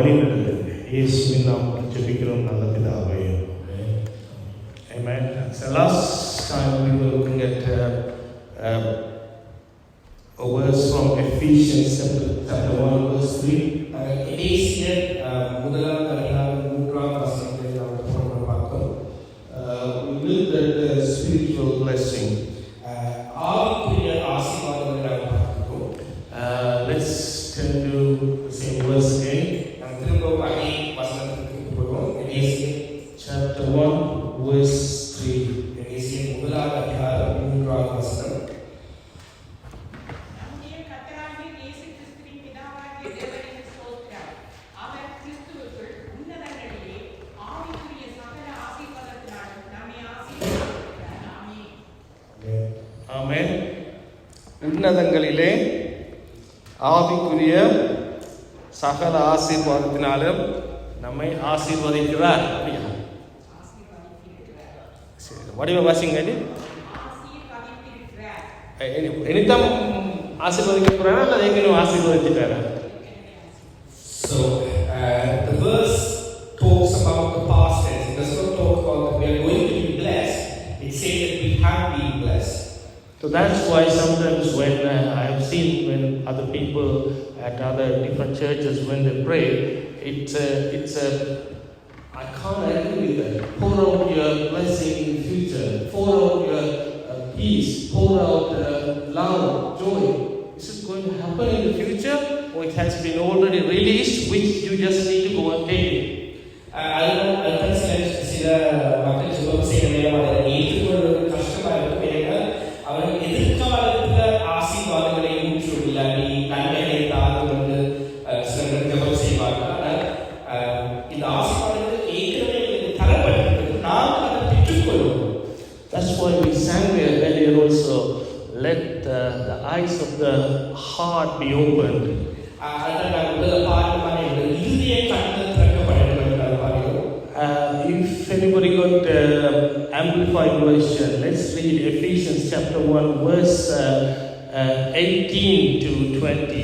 வழிநடத்துங்க. இயேசுவின் நாமத்தில் ஜெபிக்கிறோம் நல்ல பிதாவே. Amen. So last time we were looking at a verse from Ephesians chapter 1 verse 3. எபேசியர் முதலாம் அதிகாரம் 3ஆம் வசனத்தை நாம் பார்த்தோம். We looked at the spiritual blessing. ஆவிக்குரிய ஆசீர்வாதங்களை நாம் பார்த்தோம். Let's turn to the same verse again. நாம் திரும்பவும் அதே வசனத்துக்கு போவோம். எபேசியர் Chapter 1 verse 3. எபேசியர் முதலாம் அதிகாரம் 3ஆம் வசனம். ஆமென். உன்னதங்களிலே ஆவிக்குரிய சகல ஆசீர்வாதத்தினாலும் நம்மை ஆசீர்வதிக்கிறார். வடிவ வாசிங்க. இனிதான் ஆசீர்வதிக்கிறாரா அல்லது ஏற்கனவே ஆசீர்வதிச்சிட்டாரா? So the verse talks about the past tense. It does not talk about that we are going to be blessed. It says that we have been blessed. So that's why sometimes when I have seen when other people at other different churches when they pray, it's a I can't agree with that. Pour out your blessing in the future. Pour out your peace. Pour out love, joy. Is it going to happen in the future, or it has been already released, which you just need to go and take it? அதுதான் சில மக்கள் ஜெபம் செய்ய நேரம் அதை ஏற்றுக்கொள்வது கஷ்டமாக இருக்கும். ஏன்னா அவர்கள் எதிர்காலத்தில் ஆசீர்வாதங்களை ஊற்றும் இல்லாட்டி நன்மைகளை தாழ்வு வந்து சில ஜெபம் செய்வார்கள். ஆனால் இந்த ஆசீர்வாதங்கள் ஏற்கனவே தரப்பட்டிருக்கிறது. நாம் அதை பெற்றுக்கொள்வோம். That's why we sang earlier also, let the eyes of the heart be opened. அதான் நான் முதல்ல பார்க்கமான இறுதிய கண்கள் திறக்கப்பட வேண்டும் என்று பாருங்கள். If anybody got amplified version, let's read Ephesians chapter 1 verse 18 to 20.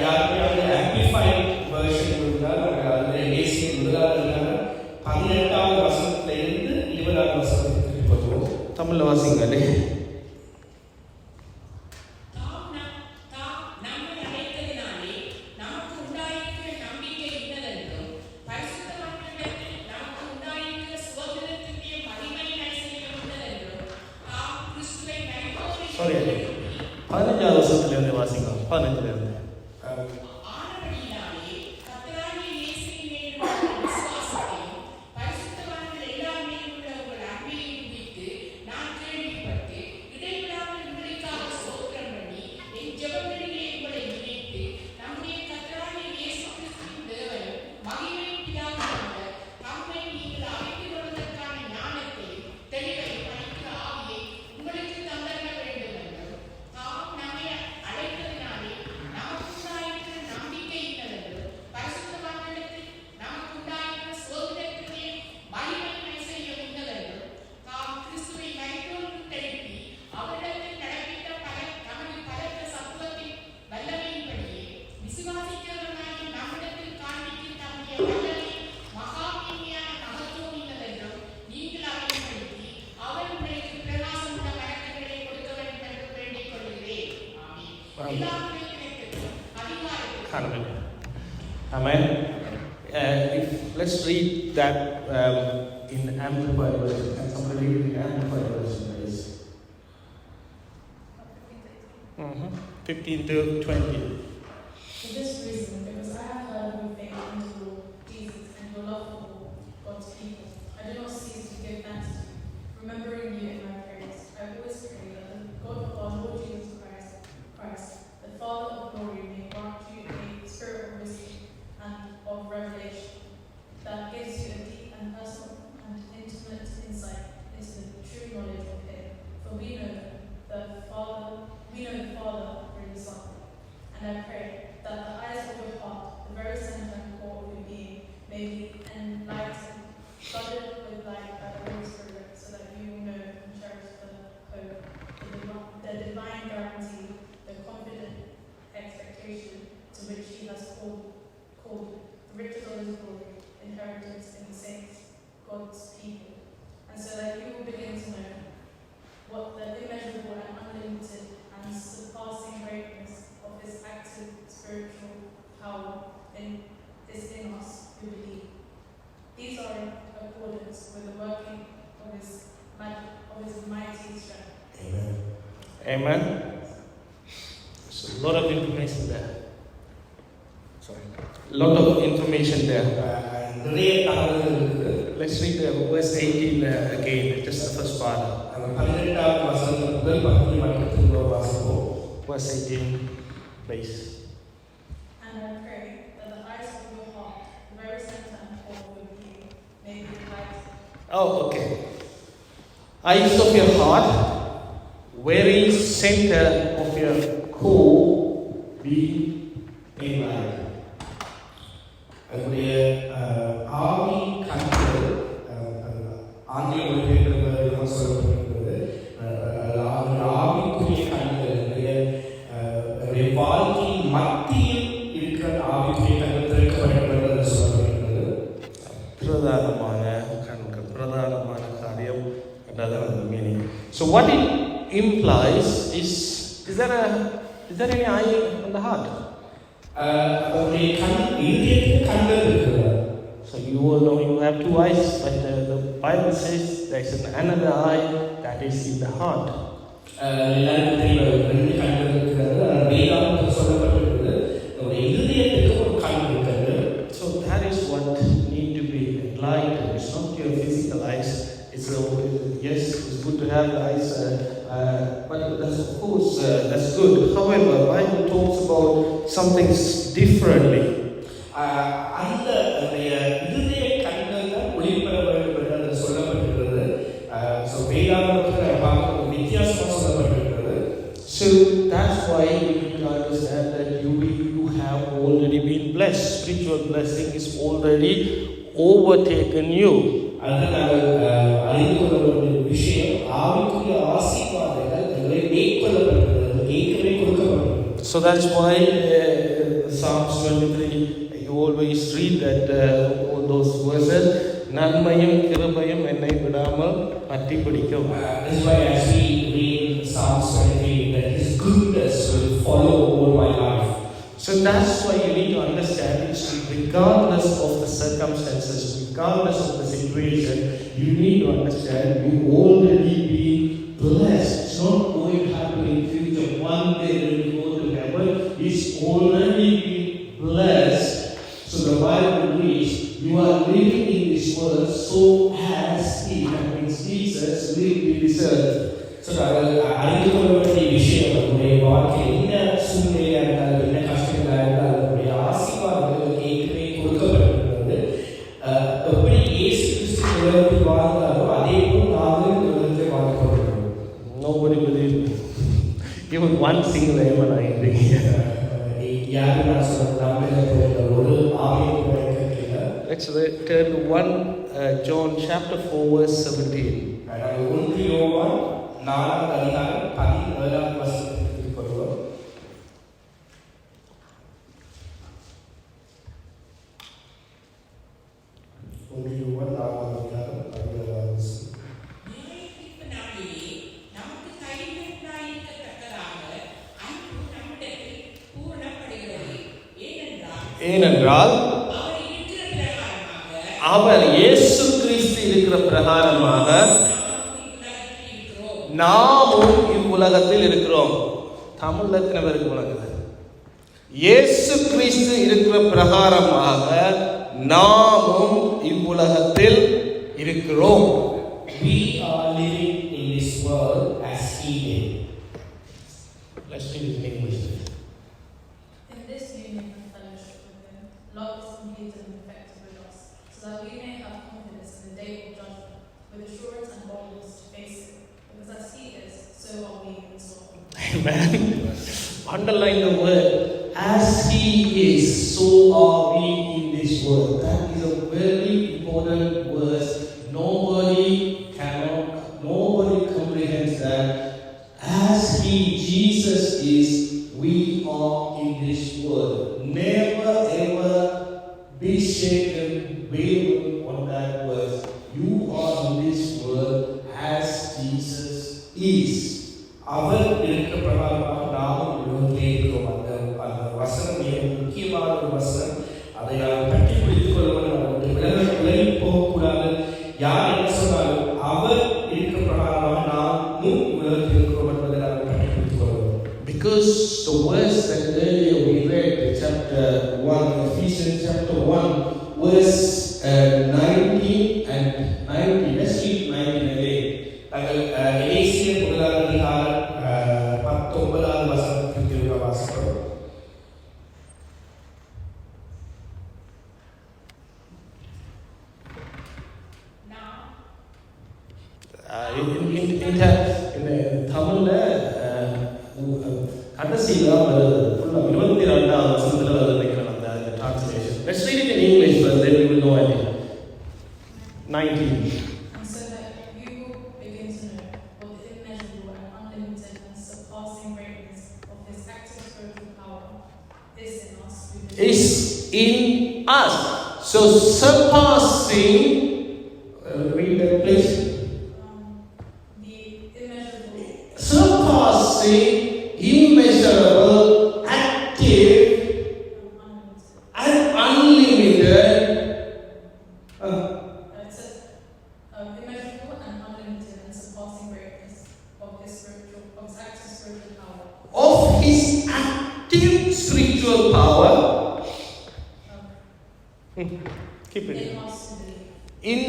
யாருமே அந்த amplified version இருந்தால் அது எபேசியர் முதலாம் அதிகாரம் 18ஆம் வசனத்திலிருந்து 20ஆம் வசனத்துக்கு போவோம். தமிழ்ல வாசிங்களே. Sorry, 15வது வசனத்திலிருந்து வாசிங்க. 15லிருந்து. Amen. Let's read that in amplified version. Can somebody read it in amplified version, please? 15 to 20. For this reason, because I have heard of your faith into Jesus and your love for God's people, I do not cease to give thanks to you, remembering you in my prayers. I always pray that the God of our Lord Jesus Christ, the Father of glory, may grant you a spirit of wisdom and of revelation that gives you a deep and personal and intimate insight into the true knowledge of Him. For we know the Father through the Son. And I pray that the eyes of your heart, the very center and core of your being, may be enlightened, flooded with light by the Holy Spirit, so that you will know and cherish the hope, the divine guarantee, the confident expectation to which He has called riches of his glory, inheritance in the saints, God's people. And so that you will begin to know what the immeasurable and unlimited and surpassing greatness of his active spiritual power is in us who believe. These are in accordance with the working of his mighty strength. Amen. Amen. There's a lot of information there. Sorry. A lot of information there. நிறைய தகவல்கள் இருக்கு. Let's read verse 18 again, just the first part. அந்த 18வது வசனம் முதல் பகுதி மட்டும் திரும்ப வாசிப்போம். Verse 18, please. And I pray that the eyes of your heart, the very center and core of your being, may be enlightened. Oh, okay. Eyes of your heart, very center of your core, be enlightened. அதனுடைய ஆவி கண்கள் ஆங்கில மொழிபெயர்ப்பு சொல்லப்பட்டிருக்கிறது. ஆவிக்குரிய கண்கள் என்னுடைய வாழ்க்கையின் மத்தியில் இருக்கிற ஆவிக்குரிய கண்கள் திறக்கப்பட்டிருக்கிறது சொல்லப்பட்டிருக்கிறது. பிரதானமான கண்கள், பிரதானமான காரியம் என்றதான் அந்த meaning. So what it implies is there any eye on the heart? அவருடைய கண் இதயத்துக்கு கண்கள் இருக்கிறது. So you all know you have two eyes, but the Bible says there's another eye that is in the heart. எல்லாருக்கும் தெரியும் ரெண்டு கண்கள் இருக்கிறது. வேதாகமத்தில் சொல்லப்பட்டிருக்கிறது நம்முடைய இதயத்துக்கு ஒரு கண் இருக்கிறது. So that is what need to be enlightened. It's not your physical eyes. It's yes, it's good to have the eyes, but that's of course that's good. However, Bible talks about something differently. அந்த இதய கண்கள் தான் ஒளிபெற வேண்டும் என்று சொல்லப்பட்டிருக்கிறது. So வேதாகமத்தில் பார்க்க வித்தியாசமாக சொல்லப்பட்டிருக்கிறது. So that's why we need to understand that you have already been blessed. Spiritual blessing is already overtaken you. அதுதான் நாங்கள் அறிந்து கொள்ள வேண்டிய விஷயம். ஆவிக்குரிய ஆசீர்வாதங்கள் எங்களை மேற்கொள்ளப்பட்டிருக்கிறது, ஏற்கனவே கொடுக்கப்பட்டிருக்கிறது. So that's why Psalms 23, you always read that all those verses, நன்மையும் கிருபையும் என்னை விடாமல் பற்றி பிடிக்கும். That's why as we read Psalms 23, that His goodness will follow all my life. So that's why you need to understand it. Regardless of the circumstances, regardless of the situation, you need to understand you already been blessed. It's not going to happen in future. One day when you go to heaven, it's already been blessed. So the Bible reads, you are living in this world so as He, that means Jesus, lived in this earth. So நாங்கள் அறிந்து கொள்ள வேண்டிய விஷயம் நம்முடைய வாழ்க்கையில் என்ன சூழ்நிலையாக இருந்தாலும் என்ன கஷ்டங்களாக இருந்தாலும் நம்முடைய ஆசீர்வாதங்கள் ஏற்கனவே கொடுக்கப்பட்டிருக்கிறது. எப்படி இயேசு கிறிஸ்து உலகத்தில் வாழ்ந்தாரோ அதே போல் நாங்கள் இந்த உலகத்தில் வாழ்ந்து கொண்டிருக்கிறோம். Nobody believed me. Even one single amen I think here. யாரும் நான் சொல்ற நம்பிக்கை ஒரு ஆவியை கேட்கல. Let's turn to 1 John chapter 4 verse 17. நாங்கள் 1 யோவான் 4 அதிகாரம் 17 வசனத்திற்கு வருவோம். ஏனென்றால் அவர் இயேசு கிறிஸ்து இருக்கிற பிரகாரமாக நாமும் இவ்வுலகத்தில் இருக்கிறோம். தமிழ்ல எத்தனை பேருக்கு விளங்குது? இயேசு கிறிஸ்து இருக்கிற பிரகாரமாக நாமும் இவ்வுலகத்தில் இருக்கிறோம். We are living in this world as He did. Let's read it in English. In this union and fellowship with Him, love is completed and perfected with us, so that we may have confidence in the day of judgment, with assurance and boldness to face it. Because as He is, so are we in this world. Amen. Underline the word, as He is, so are we in this world. That is a very important verse. Nobody comprehends that. As He, Jesus is, we are in this world. Never ever be shaken, waver on that verse. You are in this world as Jesus is. அவர் இருக்கிற பிரகாரமாக நாமும் உலகத்திலே இருக்கிறோம். அந்த வசனம் மிக முக்கியமான ஒரு வசனம். அதை நாம் பற்றி பிடித்துக் கொள்ள வேண்டும். விலகி போகக்கூடாது. யார் என்ன சொன்னாலும் அவர் இருக்கிற பிரகாரமாக நாமும் உலகத்தில் இருக்கிறோம் என்பதை நாம் பற்றி பிடித்துக் கொள்ள வேண்டும். Because the verse that earlier we read, chapter 1, Ephesians chapter 1, verse 19 and 90. Let's read 19 again. நாங்கள் எபேசியர் முதலாம் அதிகாரம் 19வது வசனத்திற்கு வாசிக்கிறோம். in தமிழ்ல கடைசியில வருது ஃபுல்லா 22வது வசனத்துல வருது நினைக்கிறேன் அந்த translation. Let's read it in English first, then we will know it. 19. And so that you will begin to know what the immeasurable and unlimited and surpassing greatness of His active spiritual power is in us. Is in us. So surpassing, read that please. The immeasurable. Surpassing, immeasurable, active, and unlimited. It says immeasurable and unlimited and surpassing greatness of His active spiritual power. Of His active spiritual power. Keep it. In us to believe. In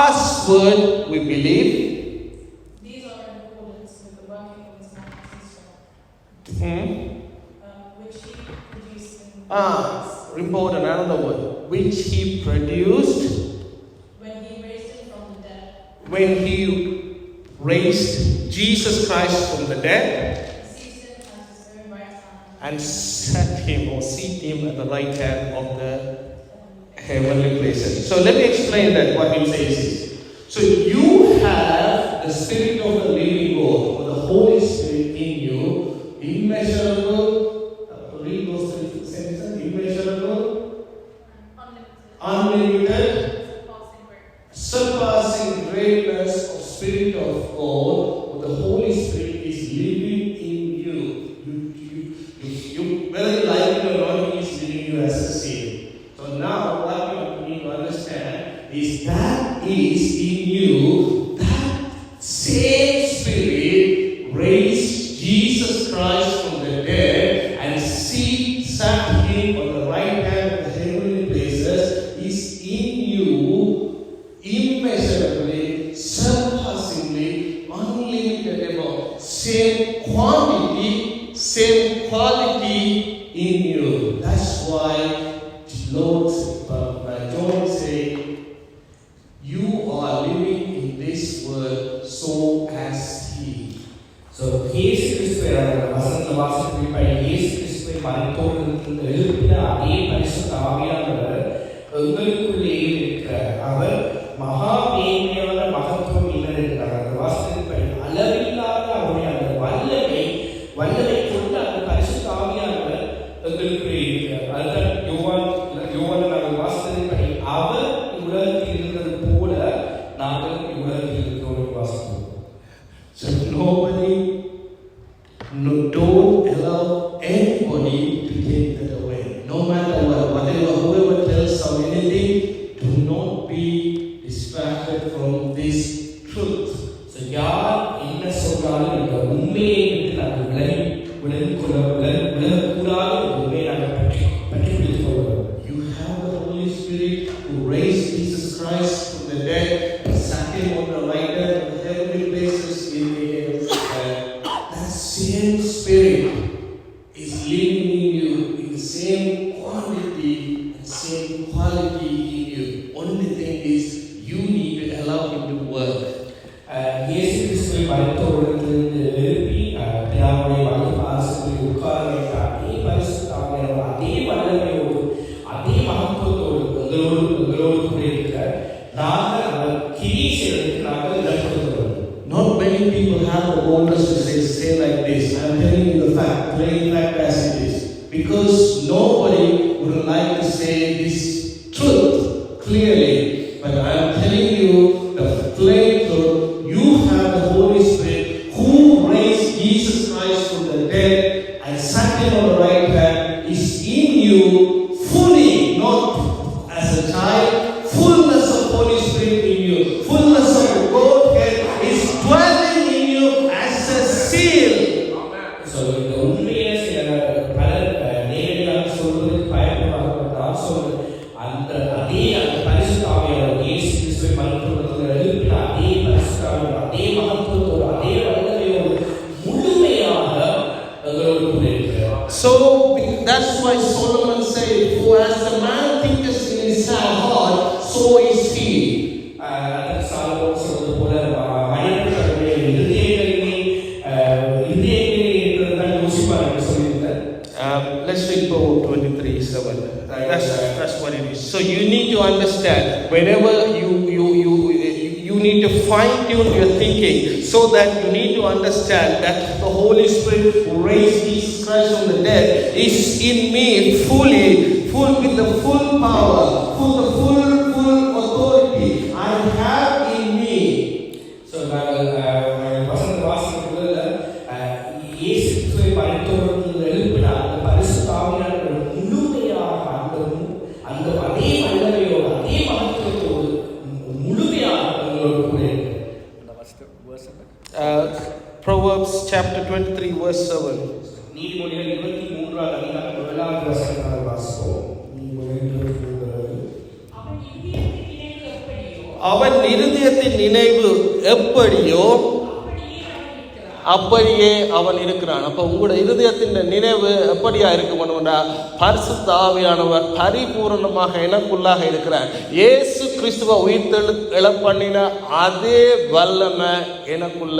us, word we believe. These are in accordance with the working of His mighty strength, which He produced in us Important, another word. Which He produced when He raised Him from the dead. when He raised Jesus Christ from the dead Seated at His own right hand. and set Him or seat Him at the right hand of the heavenly places. So let me explain that what it says is. So you have the Spirit of the living God, or the Holy Spirit in you, immeasurable, read those three sentences, immeasurable, unlimited, surpassing greatness of Spirit of God, or the Holy Spirit is living in you. You whether you like it or not, He is living in you as a seed. So now what you need to understand is that is in you, that same Spirit raised Jesus Christ from the dead and sat Him on the right hand of the heavenly places is in you, immeasurably, surpassingly, unlimited above, same quantity, same quality in you. That's why Lord John said, you are living in this world so as He. So இயேசு கிறிஸ்துவை வசனத்தில் வாசிக்கிறப்ப இயேசு கிறிஸ்துவை மரணத்தோடு எழுப்பின அதே பரிசுத்த ஆவியானவர் எங்களுக்குள்ளே இருக்கிறார். அவர் மகா மேன்மையான மகத்துவம் இருக்கிறார். அந்த வாசகத்தின்படி அளவில்லாத அவருடைய அந்த வல்லமை கொண்டு அந்த பரிசுத்த ஆவியானவர் எங்களுக்குள்ளே இருக்கிறார். அதுதான் யோவான் நாங்கள் வாசித்ததின்படி அவர் உலகத்தில் இருந்தது போல நாங்கள் உலகத்தில் இருக்கிறோம் வாசிக்கிறோம். So don't allow anybody to take that away. No matter what, whoever tells some anything, do not be distracted from this truth. So யார் என்ன சொன்னாலும் இந்த உண்மையை விட்டு நாங்கள் விலகக்கூடாது உண்மையை நாங்கள் பற்றி பிடித்துக் கொள்வோம். You have the Holy Spirit who raised Jesus Christ from the dead and sat Him on the right hand of the heavenly places in the heavens. That same Spirit is living in you in the same quantity and same quality in you. Only thing is you need to allow Him to work. இயேசு கிறிஸ்துவை மரணத்தோடு எழுப்பி பிதாவுடைய வலது பாதத்தில் உட்கார வைத்த அதே பரிசுத்த ஆவியானவர் அதே வல்லமையோடு அதே மகத்துவத்தோடு எங்களோடு கூட இருக்கிற நாங்கள் அவர் கிரியை செய்வதற்கு நாங்கள் இடப்படுகிறோம். Not many people have the boldness to say like this. I am telling you the fact, plain fact as it is. Because nobody would like to say this truth. clearly. But I am telling you the plain truth. You have the Holy Spirit who raised Jesus Christ from the dead and sat him on the right hand is in you fully, not as a child. Fullness of Holy Spirit in you. Fullness of the Godhead is dwelling in you as a seal. So இந்த உண்மையை சில பலர் நேரடியாக சொல்வதற்கு பயப்படுவார்கள். நான் சொல்றேன், அந்த பரிசுத்த ஆவியானவர் இயேசு கிறிஸ்துவை மருத்துவத்தில் எழுப்பின அதே பரிசுத்த ஆவியானவர் அதே மகத்துவத்தோடு அதே வல்லமையோடு முழுமையாக எங்களோடு கூட இருக்கிறார். So that's why Solomon said, "For as the man thinketh in his heart, so is he." Solomon சொல்வது போல மனிதர்களுடைய இருதயங்களிலே இருக்கிறதான் யோசிப்பார் என்று சொல்லியிருந்தார். Let's read Proverbs 23:7. That's what it is. So you need to understand whenever you need to fine tune your thinking so that you need to understand that the Holy Spirit who raised Jesus Christ from the dead is in me full with the full power, full authority I have in me. So நாங்கள் வசந்த வாசகத்துல இயேசு கிறிஸ்துவை மரித்தோரிலிருந்து எழுப்பின அந்த பரிசுத்த ஆவியானவர் முழுமையாக அந்த அதே வல்லமையோடு அதே மகத்துவத்தோடு முழுமையாக எங்களோடு கூட Proverbs chapter 23 verse 7. நீதிமொழிகள் 23ஆம் அதிகாரம் 7ஆம் வசனத்தை வாசிப்போம். நீதிமொழிகள் 23 அவன் இருதயத்தின் நினைவு எப்படியோ அப்படியே அவன் இருக்கிறான். அப்ப உங்களோட இருதயத்தின் நினைவு எப்படியா இருக்கும்னா பரிசுத்த ஆவியானவர் பரிபூரணமாக எனக்குள்ளாக இருக்கிறார். இயேசு கிறிஸ்துவ உயிர்த்தெழுப்பண்ணின அதே வல்லமை எனக்குள்ள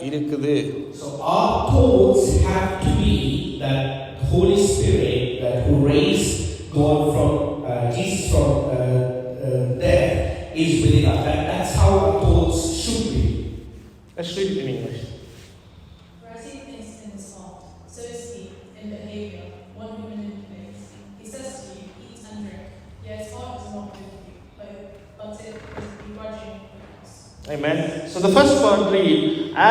இருக்குது. So our thoughts have to be that Holy Spirit that who raised God from Jesus from death is within us. That's how our thoughts should be. Let's read it in English. For as he thinks in his heart, so is he in behavior, one who manipulates. He says to you, eat and drink, yet his heart is not with you, but it is begrudging us. Amen. So the first part read,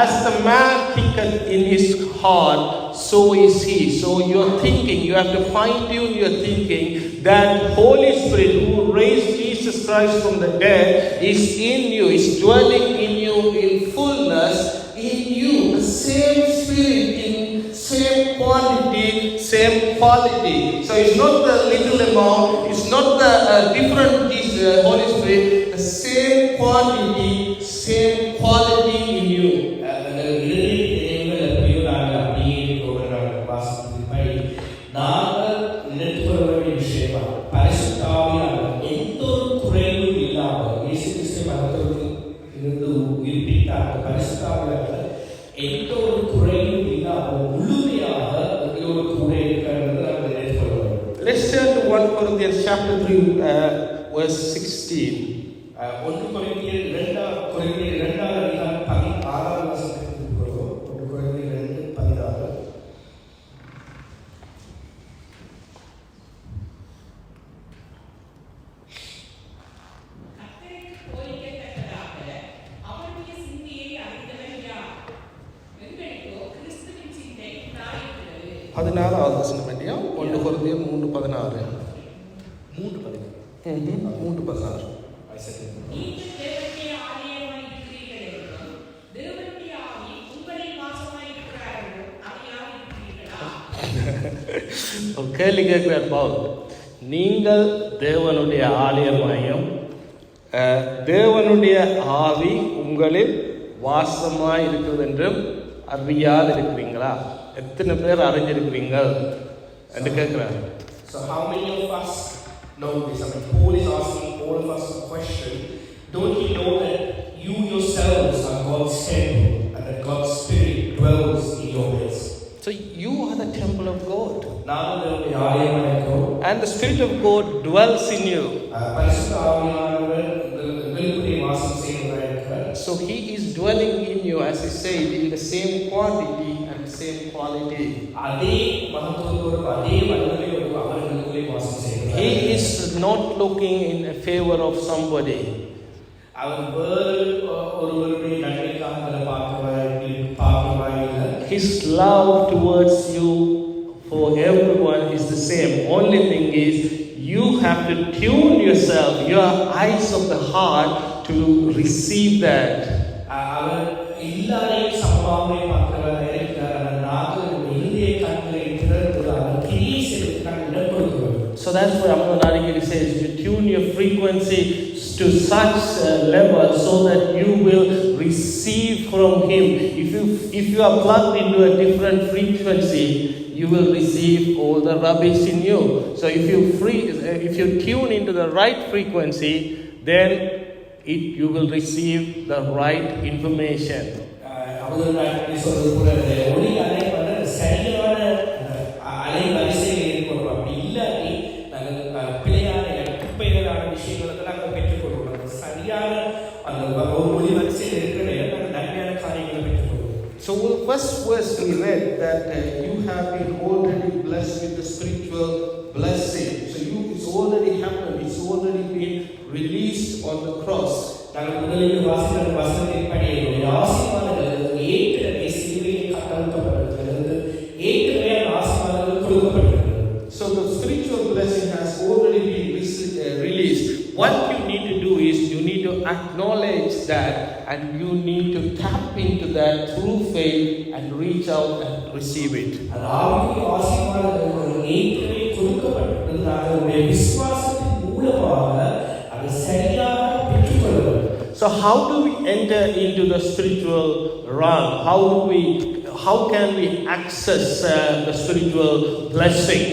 as the man thinketh in his heart, so is he. So your thinking, you have to fine tune your thinking that Holy Spirit who raised Jesus Christ from the dead is in you, is dwelling in you in fullness, in you, the same spirit in same quantity, same quality. So it's not the little amount, it's not the different Holy Spirit, the same quantity, same quality in you. நாங்கள் நினைத்து வர வேண்டிய விஷயம் பரிசுத்த ஆவியானவர் எந்த ஒரு குறைவும் இல்லாமல் இயேசு கிறிஸ்து மரணத்தில் இருந்து உயிர்ப்பித்த அந்த பரிசுத்த ஆவியானவர் எந்த ஒரு குறைவும் இல்லாமல் முழுமையாக எங்களோடு கூட இருக்கிறது நாங்கள் நினைத்து வர வேண்டும். Let's turn to 1 Corinthians chapter 3 verse 16. 1 கொரிந்தியர் 2 அதிகாரம் 16ஆம் வசனத்துக்கு போறோம். 1 கொரிந்தியர் 2:16. பதினாறாவது வசனம் இல்லையா? 1 கொரிந்தியர் 3:16. 3:16. கேள்வி கேட்கிறார் பவுல், நீங்கள் தேவனுடைய ஆலயமாயும் தேவனுடைய ஆவி உங்களில் வாசமாய் இருக்கிறது என்றும் அறியாது இருக்கிறீங்களா? எத்தனை பேர் அறிஞ்சிருக்கிறீங்கள் என்று கேட்கிறார். So how many of us know this? I mean, Paul is asking all of us a question. Don't you know that you yourselves are God's temple and that God's Spirit dwells in your midst? So you are the temple of God. And the Spirit of God dwells in you. So He is dwelling in you, as He said, in the same quantity and the same quality. அவர்களுக்குள்ளே வாசம் செய்கிறார். He is not looking in favor of somebody. அவர் வேறு ஒருவருடைய நன்மைக்காக அதை பார்க்கிறவராய் இல்லை. His love towards you for everyone is the same. Only thing is, you have to tune yourself, your eyes of the heart, to receive that. அவர் எல்லாரையும் சமமாகவே பார்க்கிறவராக இருக்கிறார். ஆனால் நாங்கள் இந்திய கண்களை திறந்து அவர் கிரியை செய்வதற்கான இடம் கொடுக்கிறோம். So that's why Amnon Arigiri says, you tune your frequency to such a level so that you will receive from him. If you are plugged into a different frequency, you will receive all the rubbish in you. So if you tune into the right frequency, then you will receive the right information. அவர்கள் சொல்றது போல ஒளி அலை வந்து சரியான அலை வரிசையில் ஏற்படும். அப்படி இல்லாட்டி நாங்கள் பிழையான குப்பைகளான விஷயங்களுக்கு நாங்கள் பெற்றுக்கொள்வோம். சரியான அந்த ஒளி வரிசையில் இருக்கிற நாங்கள் நன்மையான காரியங்களை பெற்றுக்கொள்வோம். So first verse we read that you have been already blessed with the spiritual blessing. So it's already happened. It's already been released on the cross. நாங்கள் முதலில் வாசித்த வசனத்தின்படி என்னுடைய ஆசீர்வாதங்கள் ஏற்கனவே சிலுவையில் கட்டப்பட்டிருக்கிறது. ஏற்கனவே அந்த ஆசீர்வாதங்கள் கொடுக்கப்பட்டிருக்கிறது. So the spiritual blessing has already been released. What you need to do is you need to acknowledge that, and you need to tap into that through faith and reach out and receive it. அந்த ஆவிக்குரிய ஆசீர்வாதங்கள் ஏற்கனவே கொடுக்கப்பட்டிருக்கிறது. நாங்கள் விசுவாசத்தின் மூலமாக அதை சரியாக பெற்றுக்கொள்வோம். So how do we enter into the spiritual realm? How can we access the spiritual blessing?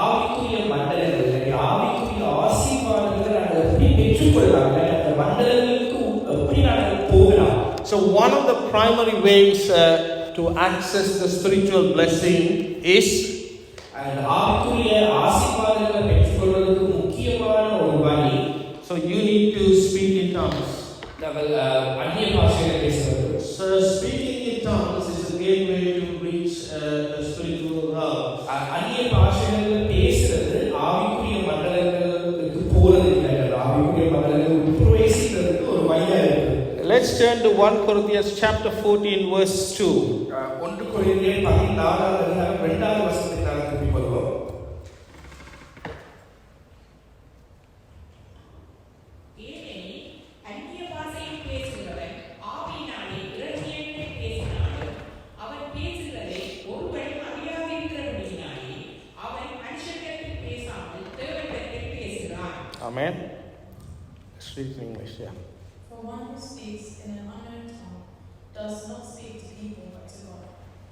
ஆவிக்குரிய மண்டலங்கள், ஆவிக்குரிய ஆசீர்வாதங்களை நாங்கள் எப்படி பெற்றுக்கொள்ளலாம்? அந்த மண்டலங்களுக்கு எப்படி நாங்கள் போகலாம்? So one of the primary ways to access the spiritual blessing is ஆவிக்குரிய ஆசீர்வாதங்களை பெற்றுக்கொள்வதற்கு முக்கியமான ஒரு வழி. So you need to speak in tongues. நாங்கள் அந்நிய பாஷைகளை பேசுவது. So speaking in tongues is a gateway to reach the spiritual realm. அந்நிய பாஷைகள் பேசுறது ஆவிக்குரிய மண்டலங்களுக்கு போறது இல்லை. ஆவிக்குரிய மண்டலங்களுக்கு பிரவேசிக்கிறதுக்கு ஒரு வழியா இருக்கு. Let's turn to 1 Corinthians chapter 14 verse 2. 1 கொரிந்தியர் 14 அதிகாரம் 2வது வசனத்துக்கு நாங்கள் திரும்பி வருவோம். Amen. Let's read in English, yeah. For one who speaks in an unknown tongue does not speak to people but to God.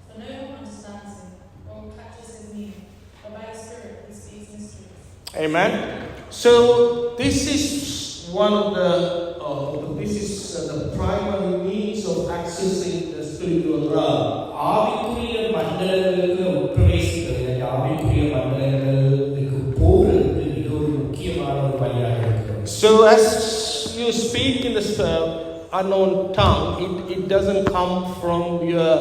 For no one understands him or catches his meaning, but by the Spirit he speaks mysteries. Amen. So this is one of the primary means of accessing the spiritual realm. ஆவிக்குரிய மண்டலங்களுக்கு பிரவேசிக்கிறது, ஆவிக்குரிய மண்டலங்களுக்கு போகிறது இது ஒரு முக்கியமான ஒரு வழியாக இருக்கிறது. So as you speak in the unknown tongue, it doesn't come from your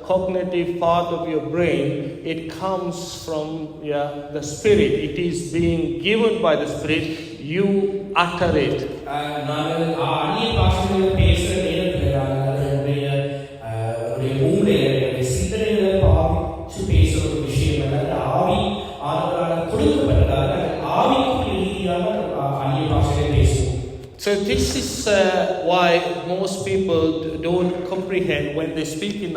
cognitive part of your brain. It comes from the Spirit. It is being given by the Spirit. You utter it. நாங்கள் அந்நிய பாஷைகளை பேசுகிற நேரத்தில் நாங்கள் மூளையை சிந்தனைகளை பாவிச்சு பேசுகிற ஒரு விஷயம் அல்ல. ஆவி ஆனவரால் கொடுக்கப்பட்டதாக ஆவிக்குரிய ரீதியாக அந்நிய பாஷைகளை பேசுவோம். So this is why most people don't comprehend when they speak in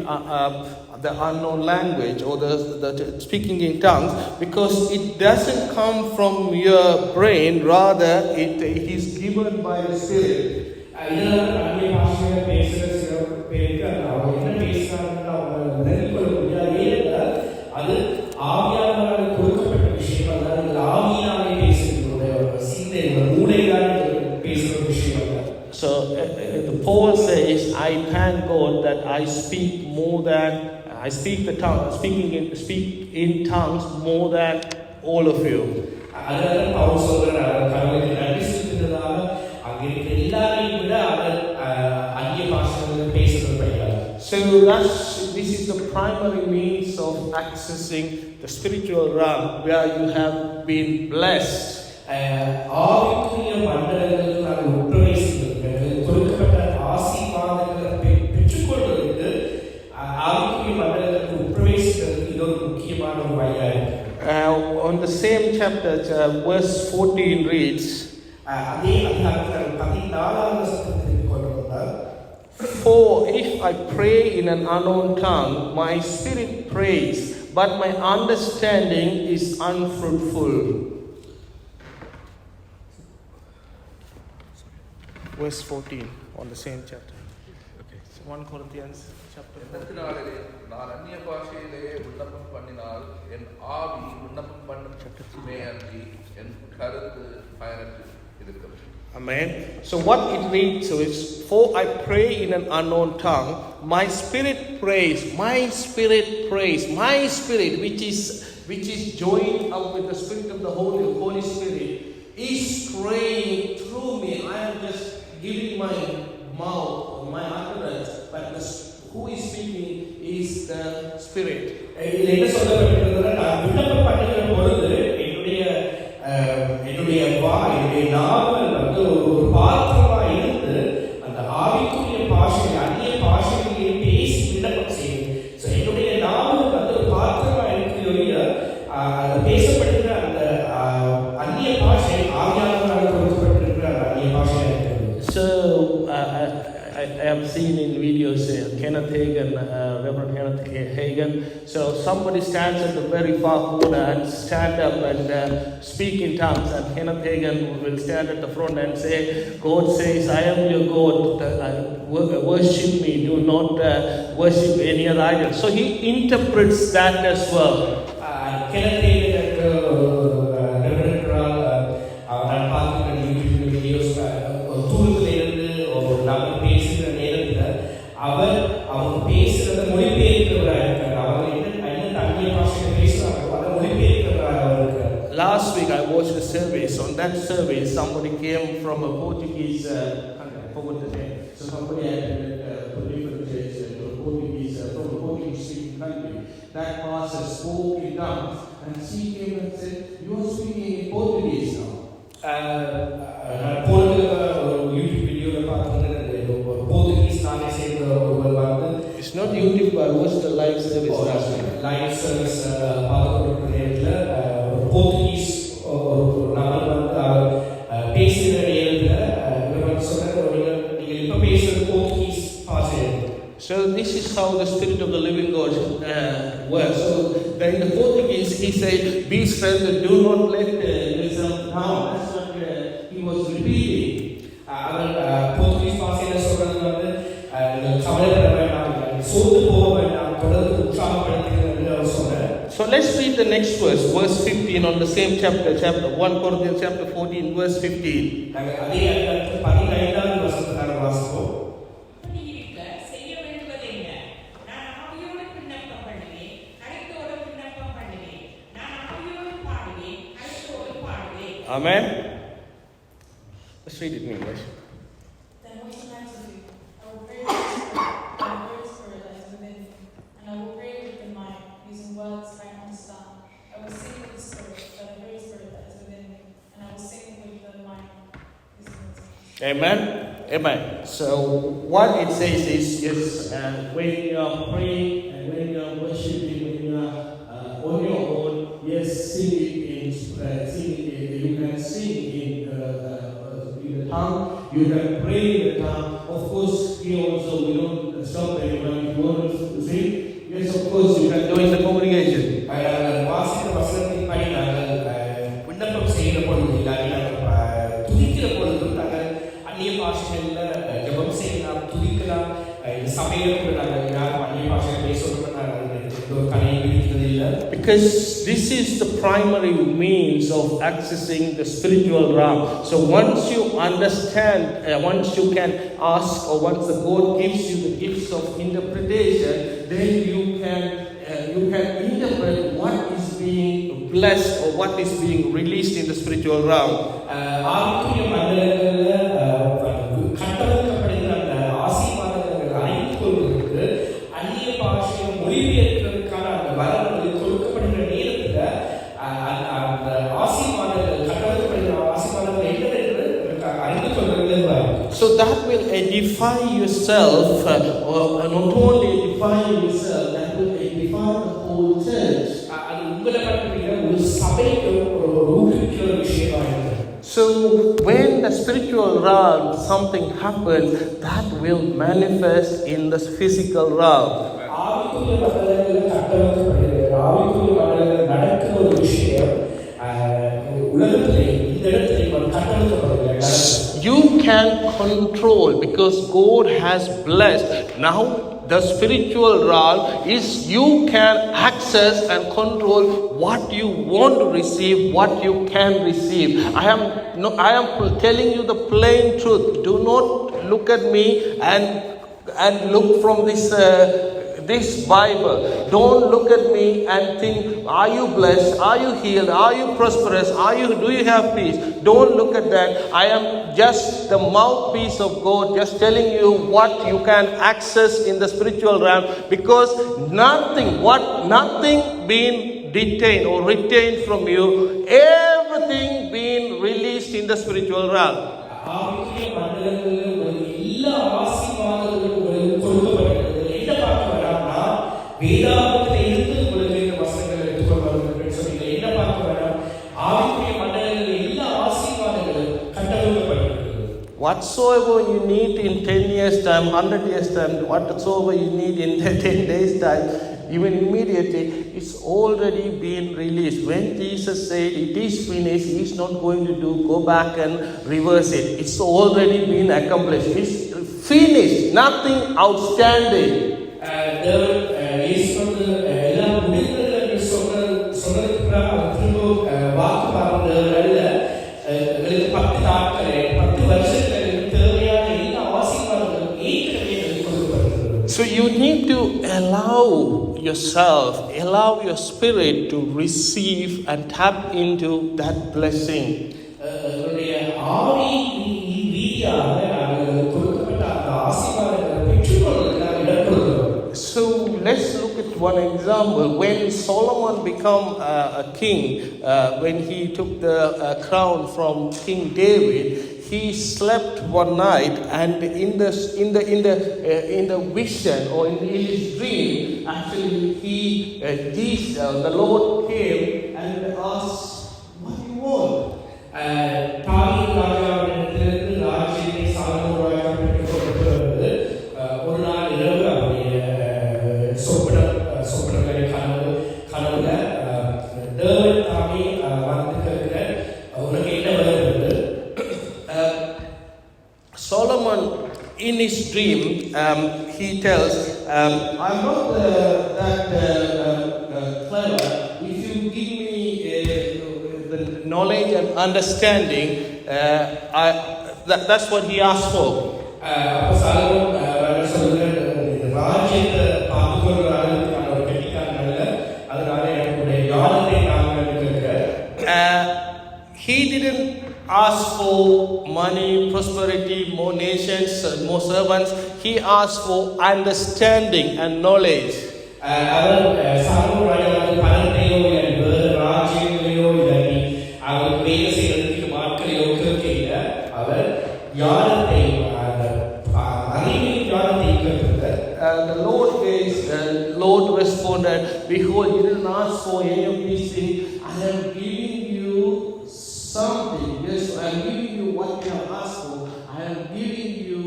the unknown language or the speaking in tongues, because it doesn't come from your brain, rather it is given by the Spirit. So Paul says, I thank God that I speak in tongues more than all of you. So this is the primary means of accessing the spiritual realm, where you have been blessed. ஆவிக்குரிய மண்டலங்களுக்கு நாங்கள் உட்பிரவேசிக்கிறதுக்கு கொடுக்கப்பட்ட ஆசீர்வாதங்களை பெற்றுக்கொள்வதற்கு ஆவிக்குரிய மண்டலங்களுக்கு உட்பிரவேசிக்கிறதுக்கு இது ஒரு முக்கியமான ஒரு வழியா இருக்கு. On the same chapter, verse 14 reads, அதே அதிகாரத்தில் 14வது வசனத்தை கொண்டு வந்தார். For if I pray in an unknown tongue, my spirit prays, but my understanding is unfruitful. Verse 14 on the same chapter. Okay. So 1 Corinthians chapter 14. நான் அந்நிய பாஷையிலே விண்ணப்பம் பண்ணினால் என் ஆவி விண்ணப்பம் பண்ணுமே அன்றி என் கருத்து பயனற்று இருக்கிறது. Amen. So what it reads is, for I pray in an unknown tongue, my spirit prays, my spirit prays, my spirit which is joined up with the spirit of the Holy Spirit is praying through me. I am just giving my mouth, my utterance, but who is speaking is the Spirit. இதில் என்ன சொல்லப்பட்டிருக்கிறதுனா, நான் விண்ணப்பம் பண்ணுகிற பொழுது என்னுடைய நாவல் வந்து ஒரு பாத்திரமா இருந்து அந்த ஆவிக்குரிய பாஷை அந்நிய பாஷையிலேயே பேசி விண்ணப்பம் செய்யும். ஸோ என்னுடைய நாவல் வந்து ஒரு பாத்திரமா இருக்கிற பேசப்படுகிற அந்த அந்நிய பாஷை ஆவியானவரால் கொடுக்கப்பட்டிருக்கிற அந்த அந்நிய பாஷையாக இருக்கிறது. So I have seen in videos Kenneth Hagin, Reverend Kenneth Hagin. So somebody stands at the very far corner and stand up and speak in tongues, and Kenneth Hagin will stand at the front and say, God says, I am your God, worship me, do not worship any other idol. So he interprets that as well. Kenneth Hagin Reverend நான் பார்த்துக்கிற YouTube videos தூரத்திலிருந்து ஒரு நபர் பேசுகிற நேரத்தில் அவங்க பேசுகிறத மொழிபெயர்க்கிறவராக இருக்கார். அவங்க என்ன அந்நிய பாஷையில் பேசுகிறாங்களோ அதை மொழிபெயர்க்கிறவராக இருக்கார். Last week I watched a service. On that service, somebody came from a Portuguese country. I forgot the name. So somebody had a different church, from a Portuguese-speaking country. That pastor spoke in tongues, and she came and said, "You are speaking in Portuguese now." நான் போன ஒரு YouTube வீடியோவில் பார்த்துருந்தேன். ஒரு Portuguese நானே சேர்ந்த ஒருவர் வந்து, It's not YouTube, but I watched the live service last week. Live service பார்த்துக்கிற நேரத்தில் ஒரு போர்த்துகீஸ் ஒரு நபர் வந்து அவர் பேசுகிற நேரத்தில் சொன்னார், நீங்கள் இப்போ பேசுகிறது போர்த்துகீஸ் பாஷை. So this is how the Spirit of the living God works. So then the Portuguese, he said, "Be strengthened, do not let yourself down." That's what he was repeating. அவர் போர்த்துகீஸ் பாஷையில் சொல்றது வந்து கவலைப்பட வேண்டாம், சோர்ந்து போக வேண்டாம், தொடர்ந்து உற்சாகப்படுத்துகிறது அவர் சொன்னார். So let's read the next verse, verse 15 on the same chapter 1 Corinthians chapter 14, verse 15. நாங்கள் அதே அதிகாரத்தில் 15வது வசனத்தை நாங்கள் வாசிப்போம். Amen. Let's read it in English. Then what am I to do? I will pray with the Spirit, and the Holy Spirit that is within me, and I will pray with the mind, using words I understand. I will sing with the Spirit, by the Holy Spirit that is within me, and I will sing with the mind, using words. Amen. Amen. So what it says is, yes, when you are praying and when you are worshiping, when you are on your own, yes, sing it in you can sing in the tongue, you can pray in the tongue. Of course, here also we don't stop anyone. If you want to sing, yes, of course, you can join the congregation. வாசித்த வசனத்தின் படி நாங்கள் விண்ணப்பம் செய்கிற பொழுது நாங்கள் துதிக்கிற பொழுது நாங்கள் அந்நிய பாஷைகளில் ஜெபம் செய்யலாம், துதிக்கலாம். இந்த சபையில் கூட நாங்கள் யாரும் அந்நிய பாஷையில் பேசுவோம் நாங்கள் ஒரு கலையை விதிக்கிறது இல்லை. Because this is the primary means of accessing the spiritual realm. So once you understand, once you can ask, or once the God gives you the gifts of interpretation, then you can interpret what is being blessed or what is being released in the spiritual realm. ஆவிக்குரிய மண்டலங்களில் கட்டமைக்கப்படுகிற அந்த ஆசீர்வாதங்களை அறிந்து கொள்வதற்கு அந்நிய பாஷையை மொழிபெயர்க்கிறதுக்கான அந்த வரங்கள் கொடுக்கப்படுகிற நேரத்தில் அந்த ஆசீர்வாத So that will edify yourself, or not only edify yourself, that will edify the whole church. அது உங்களை மட்டும் இல்லை ஒரு சபைக்கு ஒரு ஊக்குவிக்கிற ஒரு விஷயமா இருக்குது. So when the spiritual realm something happens, that will manifest in the physical realm. ஆவிக்குரிய மண்டலங்களில் கட்டமைக்கப்படுகிறது. ஆவிக்குரிய மண்டலங்களில் நடக்கிற ஒரு விஷயம் உலகத்திலே இந்த இடத்திலே கட்டமைக்கப்படுகிறது. You can control because God has blessed. Now the spiritual realm is you can access and control what you want to receive, what you can receive. I am telling you the plain truth. Do not look at me and look from this Bible. Don't look at me and think, are you blessed? Are you healed? Are you prosperous? Do you have peace? Don't look at that. I am just the mouthpiece of God, just telling you what you can access in the spiritual realm, because nothing being detained or retained from you, everything being released in the spiritual realm. ஆவிக்குரிய மண்டலங்களில் உங்களுக்கு எல்லா ஆசீர்வாதங்களும் உங்களுக்கு கொடுக்கப்பட்டிருக்கிறது. என்ன பார்க்க வேண்டாம்னா வேதாகமத்தில் இருந்து உங்களுக்கு இந்த வசனங்களை எடுத்துக்கொள்வார்கள் சொன்னீங்க. என்ன பார்க்க வேண்டாம், ஆவிக்குரிய மண்டலங்களில் எல்லா ஆசீர்வாதங்களும் கட்டமைக்கப்பட்டிருக்கிறது. Whatsoever you need in 10 years time, 100 years time, whatsoever you need in 10 days time, even immediately, it's already been released. When Jesus said it is finished, he is not going to go back and reverse it. It's already been accomplished. It's finished. Nothing outstanding. எல்லாம் முடிந்தது என்று சொன்னதுக்கு பிறகு திரும்ப வாக்கு பார்க்கிறதுல எங்களுக்கு 10 நாட்களே 10 வருஷங்களுக்கு தேவையான எல்லா ஆசீர்வாதங்களும் ஏற்கனவே கொடுக்கப்பட்டிருக்கிறது. So you need to allow your spirit to receive and tap into that blessing. எங்களுடைய ஆவி ரீதியாக நாங்கள் கொடுக்கப்பட்ட அந்த ஆசீர்வாதங்களை பெற்றுக்கொள்வதற்கு நாம் இடம் கொடுக்கிறோம். So let's look at one example. When Solomon became a king, when he took the crown from King David, he slept one night, and in the vision or in his dream, actually the Lord came and asked, "What do you want?" தாவீது ராஜாவிடத்திலிருந்து ராஜ்யத்தை Solomon ராஜா பெற்றுக்கொண்டது. ஒரு நாள் இரவு அவருடைய சொப்பனங்களை கனவுல தேவன் தாமே வந்து கேட்கிற உனக்கு என்ன வருகிறது. Solomon, in his dream, he tells, "I'm not that clever. If you give me the knowledge and understanding, that's what he asked for." அப்போ சாலமோன் சொல்லுகிற ராஜ்யத்தை பார்த்துக்கொள்கிற அளவுக்கு நான் ஒரு கெட்டிக்காரன் அல்ல, அதனால எனக்கு ஞானத்தை நாங்கள் கேட்கிறேன். He didn't ask for money, prosperity, more nations, more servants. He asked for understanding and knowledge. அவர் சாலமோன் ராஜாவுக்கு பணத்தையோ இல்லை வேறு ராஜ்யங்களையோ இல்லை அவர் வேலை செய்வதற்கு மாட்களையோ கேட்கல. அவர் ஞானத்தை அறிவின் ஞானத்தை கேட்கிறார். The Lord responded, "Behold, you didn't ask for any of these things. I am giving you something. Yes, I am giving you what you have asked for. I am giving you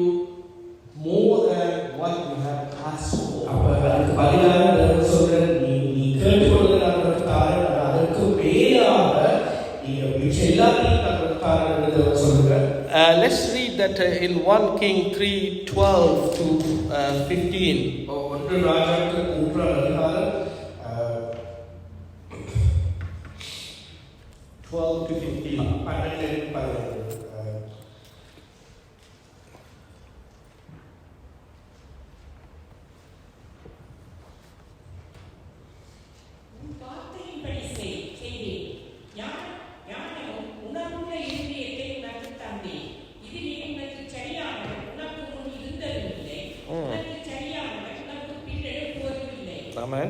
more than what you have asked for." அப்ப அதுக்கு பதிலாக சொல்ற நீ கேட்டுக்கொள்கிற அதற்கு மேலாக எல்லாத்தையும் தங்களுக்கு சொல்லுங்க. Let's read that in 1 King 3:12 to 15. ஒன்று ராஜாக்கள் 3ஆம் அதிகாரம் 12 to 15. 12-15. Amen.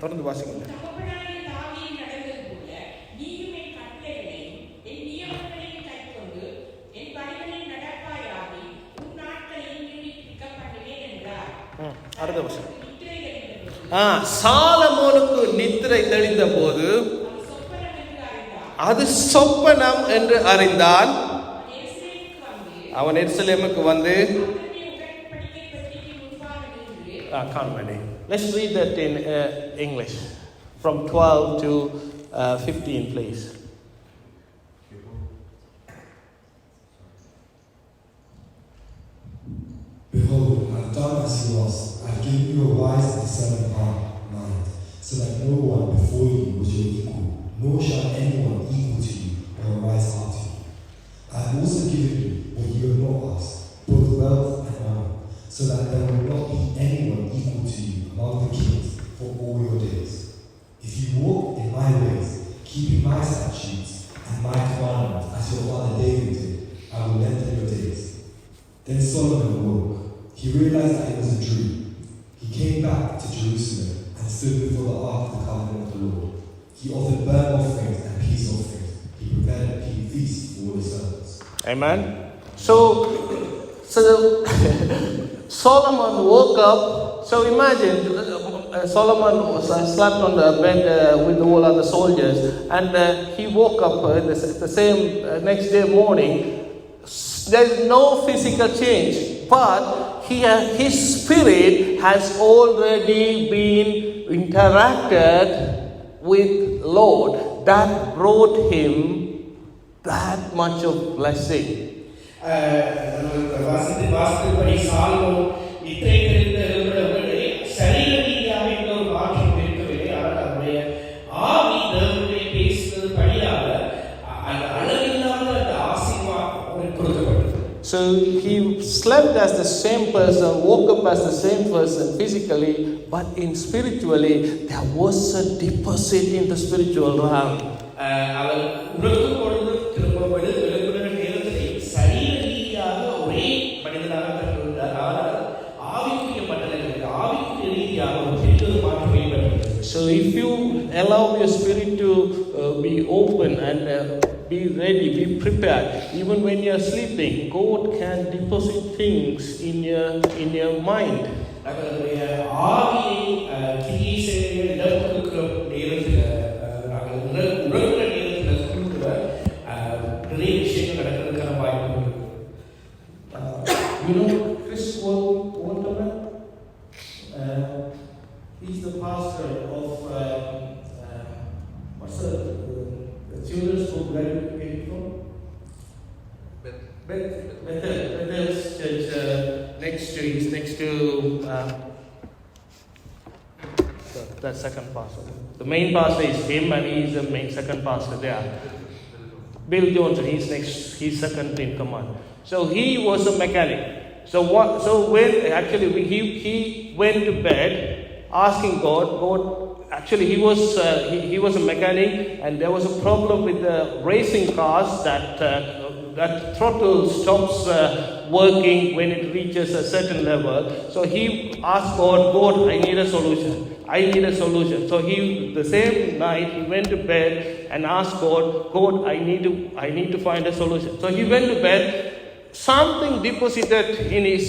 தொடர்ந்து வாசிங்க. தகப்பனாகிய தாவீது நடந்தது போல நீயும் என் கட்டளைகளையும் என் நியமங்களையும் கைக்கொண்டு என் வழிகளில் நடப்பாயாக உன் நாட்களையும் நீடிக்க பண்ணுவேன் என்றார். அடுத்த வருஷம். நித்திரை தெளிந்தபோது சாலமோனுக்கு நித்திரை தெளிந்த போது அது சொப்பனம் என்று அறிந்தார். அது சொப்பனம் என்று அறிந்தான். எருசலேமுக்கு வந்து அவன் எருசலேமுக்கு வந்து கர்த்தருடைய உடன்படிக்கை பெட்டிக்கு முன்பாக நின்று can't read. Let's read that in English from 12 to 15, please. Behold, I have done as you asked. I have given you a wise and discerning mind, so that no one before you was your equal, nor shall anyone equal to you or rise after you. I have also given you what you have not asked, both wealth and honor, so that there will not be anyone equal to you among the kings for all your days. If you walk in my ways, keeping my statutes and my commandments as your father David did, I will lengthen your days. Then Solomon awoke. He realized that it was a dream. He came back to Jerusalem and stood before the ark of the covenant of the Lord. He offered burnt offerings and peace offerings. He prepared a feast for all his servants. Amen. So Solomon woke up. So imagine Solomon slept on the bed with all other soldiers, and he woke up the same next day morning. There is no physical change, but his spirit has already been interacted with Lord. That brought him that much of blessing. வாசித்தபடி Solomon நித்திரை தெளிந்த எழும்புகிறவர்களே சரீர ரீதியாக எந்த ஒரு மாற்றம் இருக்கவில்லை. ஆனால் அவருடைய ஆவி தேவனுடைய பேசுவது படியாக அந்த அளவில்லாத அந்த ஆசீர்வாதம் அவருக்கு கொடுக்கப்பட்டது. So he slept as the same person, woke up as the same person physically, but in spiritually there was a deposit in the spiritual realm. அவர் உறக்கும் பொழுது திரும்ப எழுப்புகிற நேரத்தில் சரீர ரீதியாக ஒரே மனிதனாக கற்றுள்ளார். ஆனால் ஆவிக்குரிய மண்டலங்களில் ஆவிக்குரிய ரீதியாக ஒரு பெரிய மாற்றம் ஏற்பட்டது. So if you allow your spirit to be open and be ready, be prepared, even when you are sleeping, God can deposit things in your mind. நம்மளுடைய ஆவியை கிரியை செய்ய இடம் கொடுக்கிற நேரத்தில் நாங்கள் உறங்குற நேரத்தில் சொல்லுகிற நிறைய விஷயங்கள் நடக்கிறதுக்கான வாய்ப்பு இருக்கு. You know Chris Waterman? He's the pastor of what's the children's book where you came from? Bethel's church next to the second pastor. The main pastor is him, and he is the main second pastor there. Bill Johnson, he's second in command. So he was a mechanic. So when actually he went to bed asking God. Actually he was a mechanic, and there was a problem with the racing cars that throttle stops working when it reaches a certain level. So he asked God, I need a solution. So the same night he went to bed and asked God, I need to find a solution. So he went to bed. Something deposited in his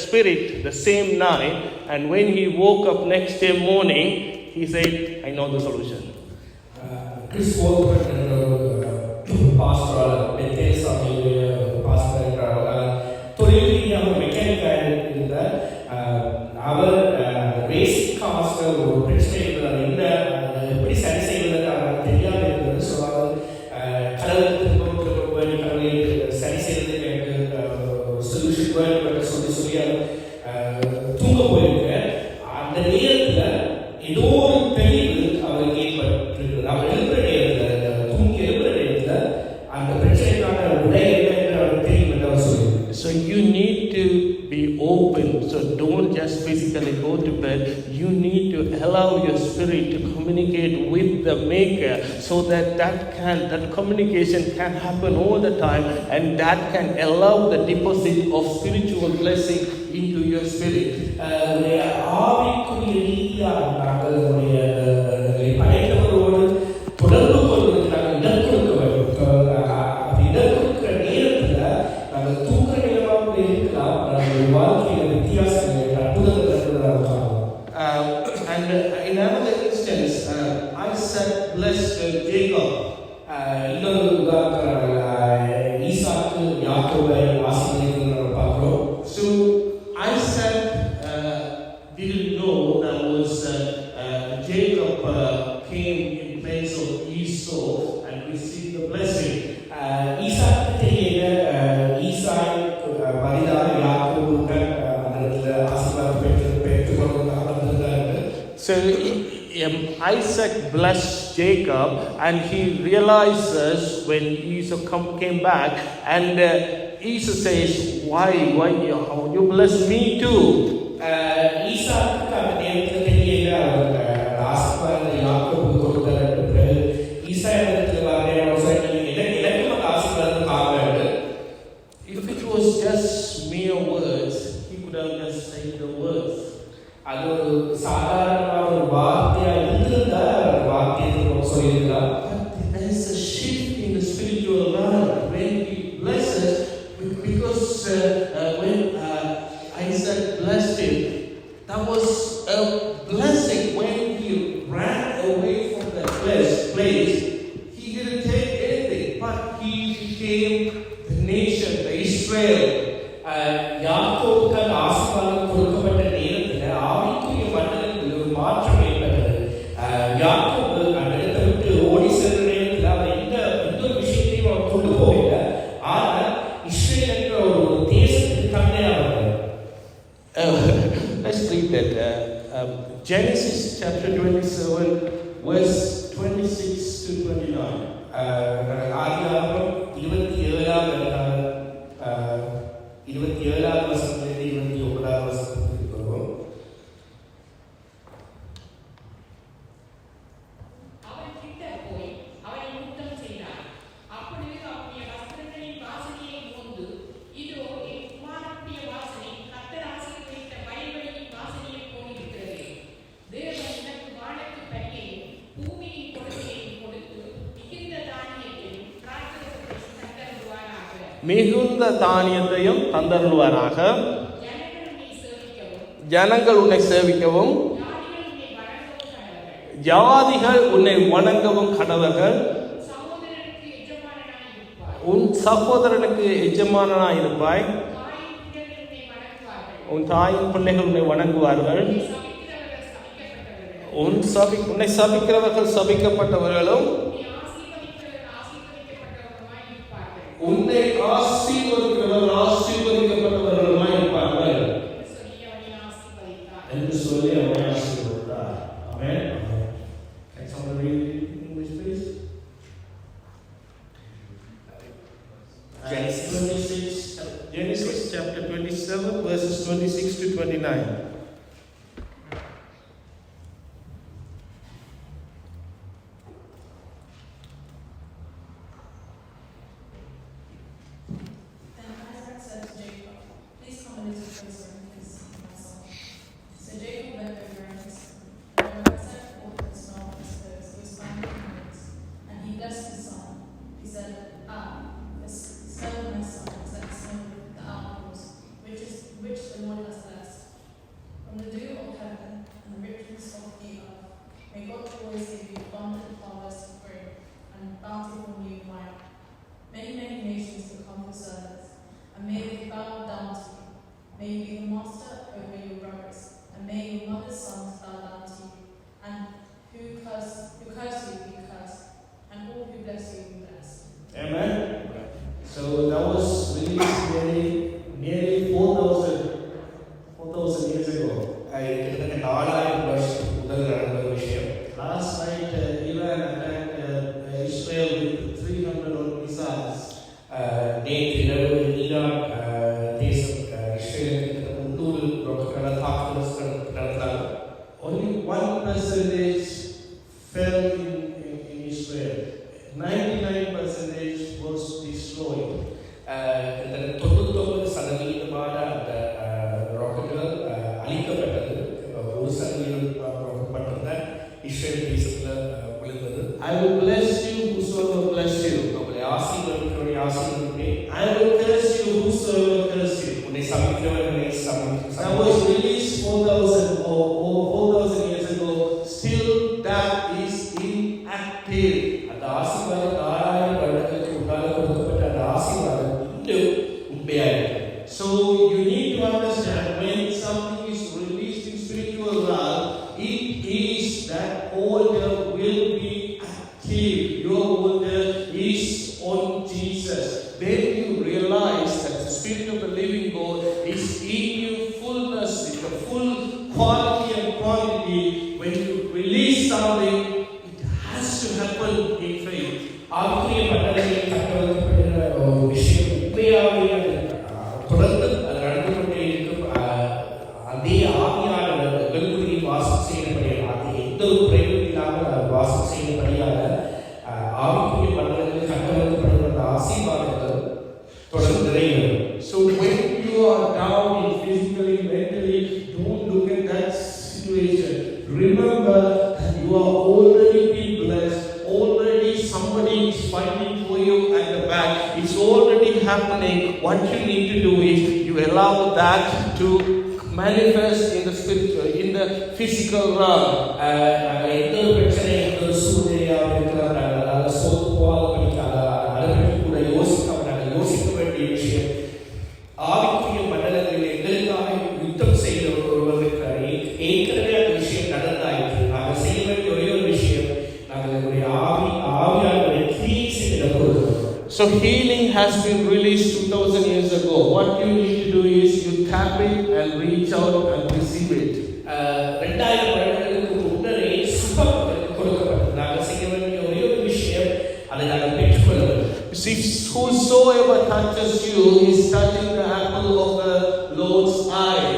spirit the same night, and when he woke up next day morning, he said, I know the solution. Chris Olbert என்ற ஒரு pastor, Bethel சபையுடைய pastor என்றால் தொழில் ரீதியாக மெக்கானிக்காக இருந்தார். அவர் racing cost ஒரு பிரச்சனை இருந்தது. என்ன எப்படி சரி செய்வதற்கு அவருக்கு தெரியாமல் இருந்தது. ஸோ அவர் கடவுள் கடவுளை சரி செய்வதற்கு எனக்கு சொல்யூஷன் வேணும் சொல்லி அவர் தூங்க போயிருக்க. அந்த நேரத்தில் ஏதோ ஒரு தெளிவு அவருக்கு ஏற்பட்டிருக்கிறது. அவர் எழுப்புற நேரத்தில் தூங்கி எழுப்புற நேரத்தில் அந்த பிரச்சனைக்கான உடை என்ன என்று அவர் தெரியும் என்று அவர் சொல்லுவார். So you need to be open. So don't just physically go to bed. You need to allow your spirit to communicate with the Maker, so that communication can happen all the time, and that can allow the deposit of spiritual blessing into your spirit. ஆவிக்குரிய ரீதியாக நாங்கள் And in another instance, Isaac blessed Jacob. இன்னொரு உதாரணத்தில் ஈசாக்கு யாக்கோபை ஆசீர்வதிக்கிறதை நம்ம பார்க்கிறோம். So Isaac didn't know that was Jacob came in place of Esau and received the blessing. ஈசாக்கு தெரியல ஈசாக்கு பதிலாக யாக்கோபுக்கு அந்த ஆசீர்வாதம் பெற்றுக்கொள்வதாக வந்திருந்தாரு. So Isaac blessed Jacob, and he realizes when Esau came back, and Esau says, "Why you bless me too?" ஈசாக்கு அந்த நேரத்தில் தெரியல ஆசீர்வாதம் யாக்கோபு கொடுத்தாரு. ஈசா இடத்துல எனக்கு ஆசீர்வாதம் காப்பாடு. If it was just mere words, he could have just said the words. அது ஒரு சாதாரணமான ஒரு வார்த்தையா இருந்திருந்தா வார்த்தையை சொல்லியிருக்கலாம். But there is a shift in the spiritual life when he blesses, because when Isaac blessed him, that was a blessing. When he ran away from that place, he didn't take anything, but he became the nation, the Israel. யாக்கோபுக்கு ஆசீர்வாதம் கொடுக்கப்பட்ட நேரத்தில் ஆவிக்குரிய மண்டலத்தில் ஒரு மாற்றம் ஏற்பட்டது. யாக்கோபு அந்த இடத்தை விட்டு ஓடி சென்ற நேரத்தில் அவர் எந்த ஒரு விஷயத்தையும் அவர் கொண்டு போகல. ஆனால் இஸ்ரேல் என்ற ஒரு தேசத்துக்கு தந்தையானவர். Let's read that. Genesis chapter 27, verse 26 to 29. ஆதியாகமம் 27 வசனத்திலிருந்து 29 வசனத்திற்கு வருவோம். அவன் கிட்ட போய் அவனை முத்தம் செய்தான். அப்பொழுது அவனுடைய வஸ்திரங்களின் வாசனையை மோந்து, இதோ என் குமாரனுடைய வாசனை கர்த்தர் ஆசீர்வதித்த வயல்வெளியின் வாசனையைப் போலிருக்கிறது. தேவன் எனக்கு வானத்து பனியையும் பூமியின் கொடுமையையும் கொடுத்து மிகுந்த தானியத்தையும் திராட்சைரசத்தையும் தந்தருள்வாராக. மிகுந்த தானியத்தையும் தந்தருள்வாராக. ஜனங்கள் உன்னை சேவிக்கவும், ஜனங்கள் உன்னை சேவிக்கவும், ஜாதிகள் உன்னை வணங்கவும் கடவர்கள். ஜாதிகள் உன்னை வணங்கவும் கடவர்கள். சகோதரனுக்கு எஜமானனாயிருப்பாய். உன் சகோதரனுக்கு எஜமானனாய் இருப்பாய். தாயின் பிள்ளைகள் உன்னை வணங்குவார்கள். உன் தாயின் பிள்ளைகள் உன்னை வணங்குவார்கள். உன்னை சபிக்கிறவர்கள் சபிக்கப்பட்டவர்களும் உன்னை ஆசீர்வதிக்கிறவர்கள் ஆசீர்வதிக்கிறவர்கள் ஆசீர்வதிக்கப்பட்டவர்களுமாய் இருப்பார்கள் என்று சொல்லி அவனை ஆசீர்வதித்தார். Amen. Can somebody read it in English, please? Genesis chapter 27, verses 26 to 29. Then Isaac said to Jacob, "Please come a little closer and kiss my son." So Jacob bent over and kissed him. And when Isaac caught the smell of his clothes, he was finding his. And he blessed his son. He said, the smell of my son is like the smell of the outdoors, which the Lord has blessed. From the dew of heaven and the richness of the earth, may God always give you abundant harvest of grain and bountiful new wine. Many nations will come for service, and may they bow down to you. May you be the master over your brothers, and may your mother's sons bow down to you. And who curse you be cursed, and all who bless you be blessed. Amen. So that was released nearly 4,000 years ago. கிட்டத்தட்ட 4000 வருஷத்துக்கு முதல் நடந்த ஒரு விஷயம். Last night, Iran attacked Israel with 300 missiles. நேற்று இரவு Iran தேசம் இஸ்ரேலுக்கு 300 ராக்கெட்டுகளை தாக்குதல் நடத்தினாங்க. Only 1% fell in Israel. 99% was destroyed. இந்த 99% அந்த ராக்கெட்டுகள் அழிக்கப்பட்டது. 1% ராக்கெட் மட்டும்தான் இஸ்ரேல் தேசத்தில் விழுந்தது. I will bless you whosoever bless you. உங்களை ஆசீர்வதிக்கிறவரை ஆசீர்வதிப்பேன். I will curse you whosoever curse you. உன்னை சபிக்கிறவர்களை That was released 4,000 years ago something, it has to happen in faith. ஆவிக்குரிய பட்டறைகளில் கட்டமைக்கப்படுகிற ஒரு விஷயம் உண்மையாகவே அது தொடர்ந்து அது நடந்து கொண்டே இருக்கும். அதே ஆவியானவர் எங்களுக்குள்ளே வாசம் செய்யப்படியாக அது எந்த ஒரு குறைவும் இல்லாமல் அவர் வாசம் செய்யப்படியாக ஆவிக்குரிய பட்டறைகளில் கட்டமைக்கப்படுகிற ஆசீர்வாதங்கள் தொடர்ந்து நிறைவேறும். So when you are down physically, mentally, don't look at that situation. Remember that you are already been blessed. Already somebody is fighting for you at the back. It's already happening. What you need to do is you allow that to manifest in the spiritual, in the physical realm. எந்த ஒரு பிரச்சனை எந்த ஒரு சூழ்நிலையாக இருக்கிறாங்க அதை சோத்து போகாத படிக்காத அதை பற்றி கூட யோசிக்க வேண்டிய விஷயம். ஆவிக்குரிய மண்டலங்களில் எங்களுக்காக யுத்தம் செய்த ஒருவர் இருக்கிறார். ஏற்கனவே அந்த விஷயம் நடந்தாயிற்று. நாங்கள் செய்ய வேண்டிய ஒரே ஒரு விஷயம் நாங்கள் எங்களுடைய ஆவியாளர்களை கிரியை செய்த பொழுது. So healing has been released 2000 years ago. What you need to do is you tap it and reach out and receive it. 2000 வருடங்களுக்கு முன்னரே சுகம் கொடுக்கப்பட்டது. நாங்கள் செய்ய வேண்டிய ஒரே ஒரு விஷயம் அதை நாங்கள் பெற்றுக்கொள்ள வேண்டும். See, whosoever touches you is touching the apple of the Lord's eye.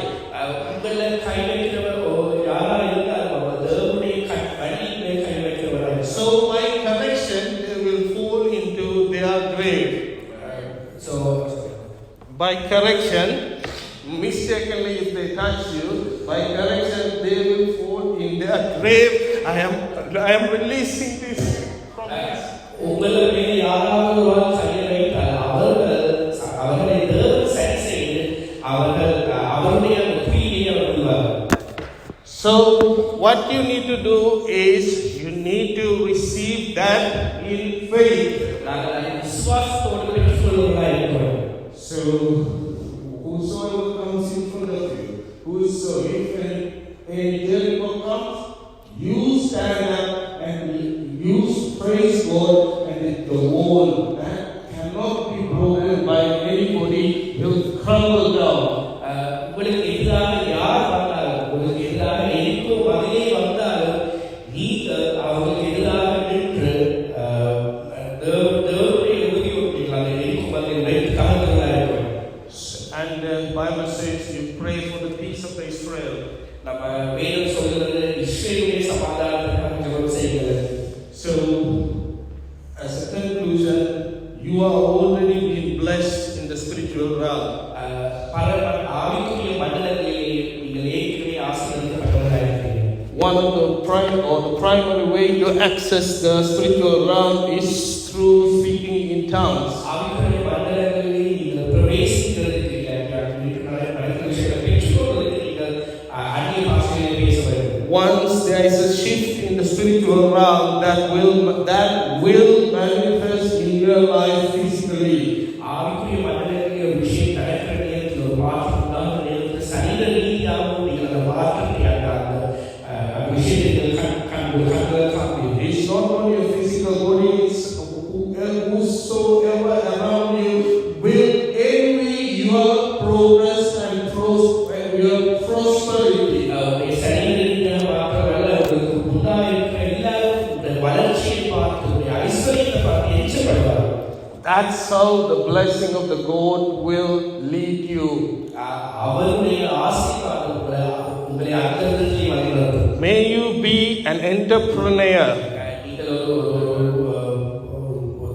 உங்களை கை வைக்கிறவர் யாரா இருந்தாலும் அவர் தேவனுடைய கண்ணிலே கை வைக்கிறவர். So by correction they will fall into their grave. So By correction, mistakenly if they touch you, by correction they will fall in their grave. I am releasing this from this. உங்களை மேல் யாராவது ஒரு கையை வைத்தால் அவர்களை தேவன் சரி செய்து அவருடைய கிரியை அவர் விடுவார். So what you need to do is you need to receive that in faith. நாங்கள் விசுவாசத்தோடு பெற்றுக்கொள்வதாக இருக்கிறோம். So whosoever comes in front of you, if a Jericho comes, you stand up and you praise God, and the wall that cannot be broken by anybody will crumble down. உங்களுக்கு எதிராக யார் வந்தாலும் உங்களுக்கு எதிராக எரிக்கோ வகையே வந்தாலும் நீங்கள் அவங்களுக்கு எதிராக நின்று தேவனுடைய உறுதியோடு அந்த எரிக்கோ வகையை வைத்து காரணங்களாக இருக்கும். And the Bible says you pray for the peace of Israel. நம்ம வேதம் சொல்கிறது இஸ்ரவேலுடைய சமாதானத்திற்காக ஜெபம் செய்யுங்கள். So as a conclusion, you are already being blessed in the spiritual realm. ஆவிக்குரிய மண்டலங்களிலே நீங்கள் ஏற்கனவே ஆசீர்வதிக்கப்பட்டவர்களாக இருக்கிறீர்கள். One of the primary way to access the spiritual realm is through speaking in tongues. ஆவிக்குரிய மண்டலங்களிலே நீங்கள் பிரவேசிக்கிறதுக்கு பெற்றுக்கொள்வதற்கு நீங்கள் அந்நிய பாஷையிலே பேச வேண்டும். Once there is a shift in the spiritual realm, that will manifest in your life physically. ஆவிக்குரிய மண்டலங்களிலே ஒரு விஷயம் நடக்கிற நேரத்தில் ஒரு மாற்றம் உண்டாகிற நேரத்தில் சரீர ரீதியாகவும் நீங்கள் அந்த மாற்றத்தை அந்த விஷயத்தை காண்பீர்கள். It's not only your physical body, it's whosoever around you will envy your progress and your prosperity. சரீர ரீதியாக மாற்றமல்ல, உங்களுக்கு முன்னாடி இருக்கிற எல்லாரும் இந்த வளர்ச்சியை பார்த்து ஐஸ்வர்யத்தை பார்த்து எரிச்சப்படுவார்கள். That's how the blessing of the God will lead you. அவருடைய ஆசீர்வாதம் உங்களை அந்தரத்தில் வழிநடத்தும். May you be an entrepreneur. நீங்கள் ஒரு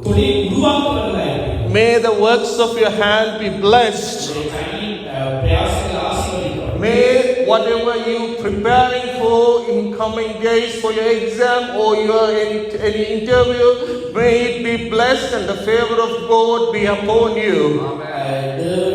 தொழில் உருவாக்குவர்களாக இருப்பீர்கள். May the works of your hand be blessed. உங்களுடைய கையின் பிரயாசங்கள் ஆசீர்வதிக்கப்படும். May whatever you preparing for in coming days for your exam or your any interview, may it be blessed and the favor of God be upon you. Amen.